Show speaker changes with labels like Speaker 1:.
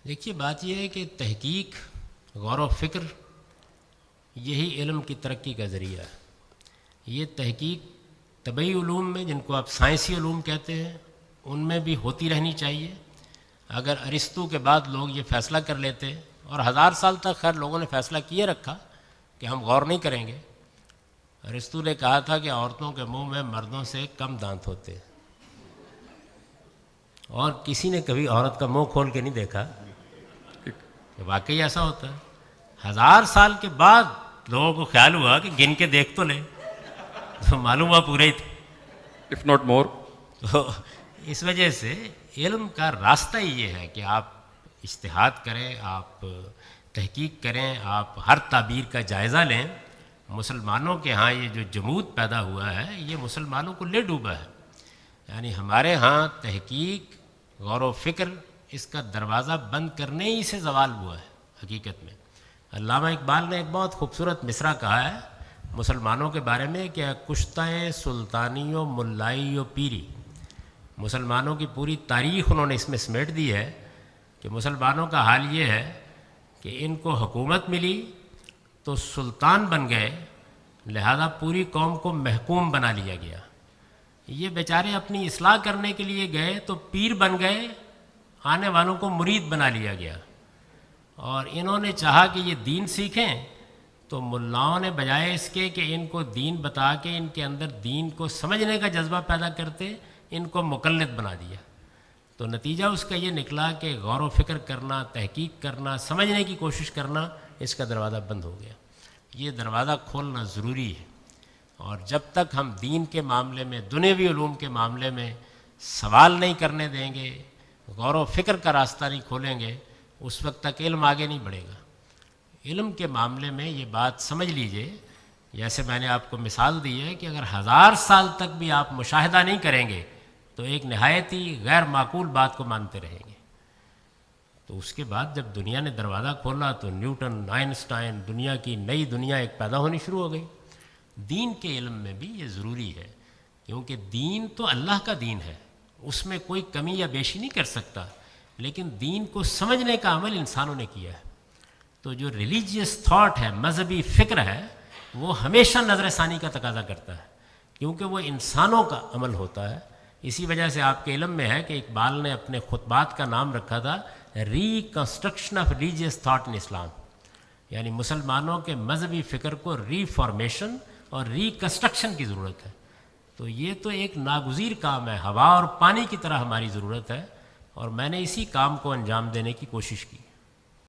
Speaker 1: دیکھیے بات یہ ہے کہ تحقیق، غور و فکر یہی علم کی ترقی کا ذریعہ ہے. یہ تحقیق طبعی علوم میں، جن کو آپ سائنسی علوم کہتے ہیں، ان میں بھی ہوتی رہنی چاہیے. اگر ارسطو کے بعد لوگ یہ فیصلہ کر لیتے، اور 1000 سال تک خیر لوگوں نے فیصلہ کیے رکھا کہ ہم غور نہیں کریں گے. ارسطو نے کہا تھا کہ عورتوں کے منہ میں مردوں سے کم دانت ہوتے ہیں، اور کسی نے کبھی عورت کا منہ کھول کے نہیں دیکھا کہ واقعی ایسا ہوتا ہے. 1000 سال کے بعد لوگوں کو خیال ہوا کہ گن کے دیکھ تو لیں، تو معلوم ہوا پورے ہی تھے.
Speaker 2: if not more.
Speaker 1: تو اس وجہ سے علم کا راستہ ہی یہ ہے کہ آپ اجتہاد کریں، آپ تحقیق کریں، آپ ہر تعبیر کا جائزہ لیں. مسلمانوں کے ہاں یہ جو جمود پیدا ہوا ہے، یہ مسلمانوں کو لے ڈوبا ہے. یعنی ہمارے ہاں تحقیق، غور و فکر، اس کا دروازہ بند کرنے ہی سے زوال ہوا ہے. حقیقت میں علامہ اقبال نے ایک بہت خوبصورت مصرع کہا ہے مسلمانوں کے بارے میں کہ کشتہ سلطانی و ملائی و پیری. مسلمانوں کی پوری تاریخ انہوں نے اس میں سمیٹ دی ہے کہ مسلمانوں کا حال یہ ہے کہ ان کو حکومت ملی تو سلطان بن گئے، لہذا پوری قوم کو محکوم بنا لیا گیا. یہ بیچارے اپنی اصلاح کرنے کے لیے گئے تو پیر بن گئے، آنے والوں کو مرید بنا لیا گیا. اور انہوں نے چاہا کہ یہ دین سیکھیں تو ملاؤں نے بجائے اس کے کہ ان کو دین بتا کے ان کے اندر دین کو سمجھنے کا جذبہ پیدا کرتے، ان کو مقلد بنا دیا. تو نتیجہ اس کا یہ نکلا کہ غور و فکر کرنا، تحقیق کرنا، سمجھنے کی کوشش کرنا، اس کا دروازہ بند ہو گیا. یہ دروازہ کھولنا ضروری ہے. اور جب تک ہم دین کے معاملے میں، دنیاوی علوم کے معاملے میں سوال نہیں کرنے دیں گے، غور و فکر کا راستہ نہیں کھولیں گے، اس وقت تک علم آگے نہیں بڑھے گا. علم کے معاملے میں یہ بات سمجھ لیجئے، جیسے میں نے آپ کو مثال دی ہے کہ اگر 1000 سال تک بھی آپ مشاہدہ نہیں کریں گے تو ایک نہایت ہی غیر معقول بات کو مانتے رہیں گے. تو اس کے بعد جب دنیا نے دروازہ کھولا تو نیوٹن، آئنسٹائن، دنیا کی نئی دنیا ایک پیدا ہونی شروع ہو گئی. دین کے علم میں بھی یہ ضروری ہے، کیونکہ دین تو اللہ کا دین ہے، اس میں کوئی کمی یا بیشی نہیں کر سکتا، لیکن دین کو سمجھنے کا عمل انسانوں نے کیا ہے. تو جو ریلیجیس تھاٹ ہے، مذہبی فکر ہے، وہ ہمیشہ نظر ثانی کا تقاضا کرتا ہے، کیونکہ وہ انسانوں کا عمل ہوتا ہے. اسی وجہ سے آپ کے علم میں ہے کہ اقبال نے اپنے خطبات کا نام رکھا تھا reconstruction of religious thought in Islam. یعنی مسلمانوں کے مذہبی فکر کو ری فارمیشن اور ریکنسٹرکشن کی ضرورت ہے. تو یہ تو ایک ناگزیر کام ہے، ہوا اور پانی کی طرح ہماری ضرورت ہے، اور میں نے اسی کام کو انجام دینے کی کوشش کی.